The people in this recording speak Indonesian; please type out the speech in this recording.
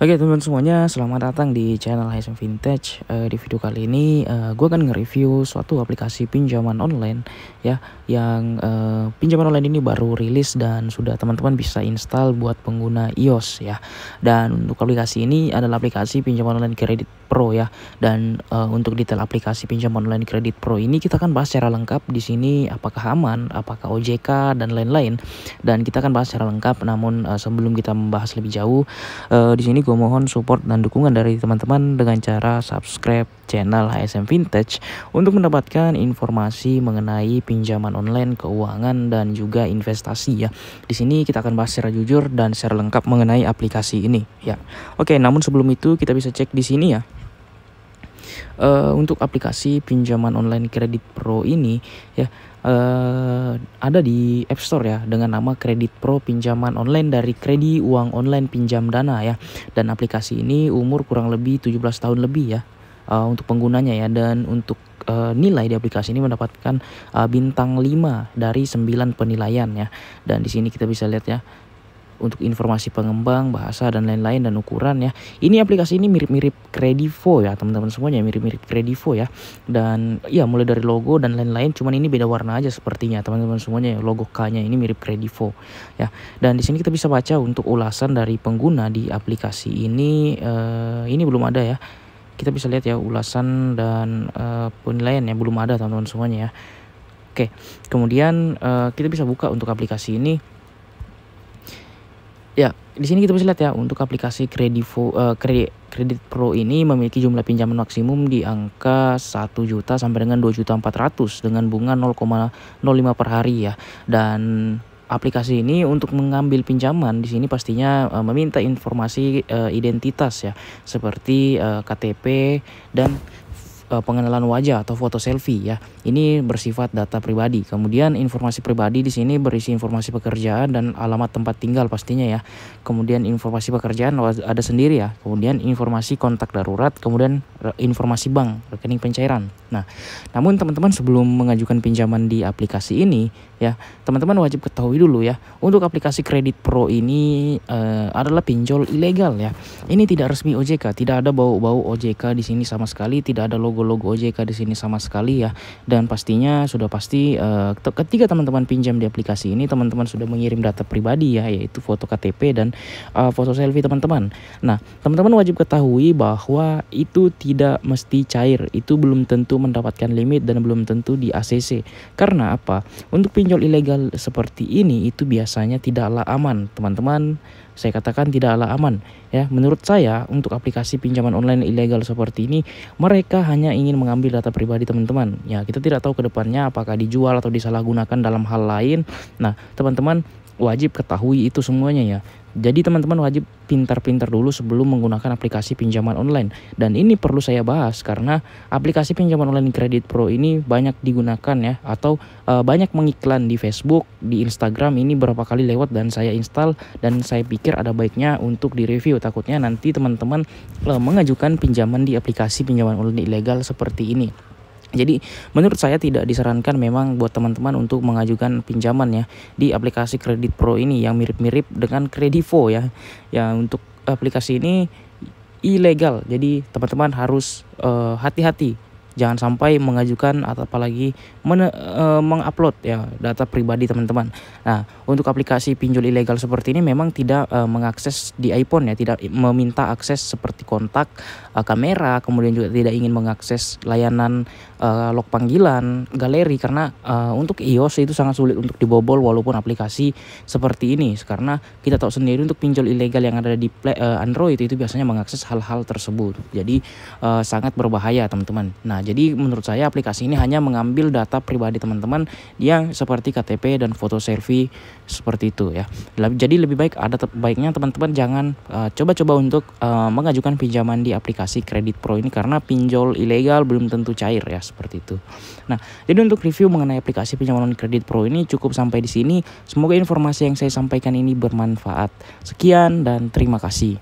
Oke teman-teman semuanya, selamat datang di channel HSM Vintage. Di video kali ini gue akan nge-review suatu aplikasi pinjaman online ya, yang pinjaman online ini baru rilis dan sudah teman-teman bisa install buat pengguna iOS ya. Dan untuk aplikasi ini adalah aplikasi pinjaman online kredit Pro ya. Dan untuk detail aplikasi pinjaman online kredit Pro ini kita akan bahas secara lengkap di sini, apakah aman, apakah OJK dan lain-lain. Dan kita akan bahas secara lengkap. Namun sebelum kita membahas lebih jauh, di sini gue mohon support dan dukungan dari teman-teman dengan cara subscribe channel HSM Vintage untuk mendapatkan informasi mengenai pinjaman online, keuangan dan juga investasi ya. Di sini kita akan bahas secara jujur dan secara lengkap mengenai aplikasi ini ya. Oke, namun sebelum itu kita bisa cek di sini ya. Untuk aplikasi pinjaman online kredit Pro ini ya, ada di App Store ya dengan nama Kredit Pro pinjaman online dari Kredi Uang Online Pinjam Dana ya. Dan aplikasi ini umur kurang lebih 17 tahun lebih ya untuk penggunanya ya. Dan untuk nilai di aplikasi ini mendapatkan bintang 5 dari 9 penilaian ya. Dan di sini kita bisa lihat ya, untuk informasi pengembang, bahasa dan lain-lain dan ukuran ya. Ini aplikasi ini mirip-mirip Kredivo ya teman-teman semuanya, mirip-mirip Kredivo ya. Dan ya mulai dari logo dan lain-lain, cuman ini beda warna aja sepertinya teman-teman semuanya ya. Logo K-nya ini mirip Kredivo ya. Dan di sini kita bisa baca untuk ulasan dari pengguna di aplikasi ini. Ini belum ada ya. Kita bisa lihat ya ulasan dan penilaian ya, belum ada teman-teman semuanya ya. Oke, kemudian kita bisa buka untuk aplikasi ini. Ya, di sini kita bisa lihat ya, untuk aplikasi Kredivo Kredit Pro ini memiliki jumlah pinjaman maksimum di angka 1 juta sampai dengan 2.400.000 dengan bunga 0,05 per hari ya. Dan aplikasi ini untuk mengambil pinjaman di sini pastinya meminta informasi identitas ya, seperti KTP dan pengenalan wajah atau foto selfie ya. Ini bersifat data pribadi. Kemudian informasi pribadi di sini berisi informasi pekerjaan dan alamat tempat tinggal pastinya ya. Kemudian informasi pekerjaan ada sendiri ya. Kemudian informasi kontak darurat, kemudian informasi bank, rekening pencairan. Nah, namun teman-teman sebelum mengajukan pinjaman di aplikasi ini ya, teman-teman wajib ketahui dulu ya, untuk aplikasi Kredit Pro ini adalah pinjol ilegal ya. Ini tidak resmi OJK, tidak ada bau-bau OJK di sini sama sekali, tidak ada logo OJK di sini sama sekali ya. Dan pastinya sudah pasti ketika teman-teman pinjam di aplikasi ini, teman-teman sudah mengirim data pribadi ya, yaitu foto KTP dan foto selfie teman-teman. Nah, teman-teman wajib ketahui bahwa itu tidak mesti cair, itu belum tentu mendapatkan limit dan belum tentu di ACC. Karena apa? Untuk pinjol ilegal seperti ini itu biasanya tidaklah aman, teman-teman. Saya katakan tidaklah aman ya. Menurut saya untuk aplikasi pinjaman online ilegal seperti ini, mereka hanya ingin mengambil data pribadi teman-teman. Ya, kita tidak tahu ke depannya apakah dijual atau disalahgunakan dalam hal lain. Nah, teman-teman wajib ketahui itu semuanya ya. Jadi teman-teman wajib pintar-pintar dulu sebelum menggunakan aplikasi pinjaman online. Dan ini perlu saya bahas karena aplikasi pinjaman online Kredit Pro ini banyak digunakan ya, atau banyak mengiklan di Facebook, di Instagram. Ini berapa kali lewat dan saya install, dan saya pikir ada baiknya untuk direview. Takutnya nanti teman-teman mengajukan pinjaman di aplikasi pinjaman online ilegal seperti ini. Jadi menurut saya tidak disarankan memang buat teman-teman untuk mengajukan pinjaman ya di aplikasi Kredit Pro ini yang mirip-mirip dengan Kredivo ya. Ya, untuk aplikasi ini ilegal. Jadi teman-teman harus hati-hati. Jangan sampai mengajukan atau apalagi mengupload ya data pribadi teman-teman. Nah, untuk aplikasi pinjol ilegal seperti ini memang tidak mengakses di iPhone ya, tidak meminta akses seperti kontak, kamera, kemudian juga tidak ingin mengakses layanan log panggilan, galeri, karena untuk iOS itu sangat sulit untuk dibobol walaupun aplikasi seperti ini. Karena kita tahu sendiri untuk pinjol ilegal yang ada di Android itu biasanya mengakses hal-hal tersebut. Jadi sangat berbahaya teman-teman. Nah, jadi menurut saya aplikasi ini hanya mengambil data pribadi teman-teman yang seperti KTP dan foto selfie seperti itu ya. Jadi lebih baik, ada baiknya teman-teman jangan coba-coba untuk mengajukan pinjaman di aplikasi Kredit Pro ini, karena pinjol ilegal belum tentu cair ya, seperti itu. Nah, jadi untuk review mengenai aplikasi pinjaman Kredit Pro ini cukup sampai di sini. Semoga informasi yang saya sampaikan ini bermanfaat. Sekian dan terima kasih.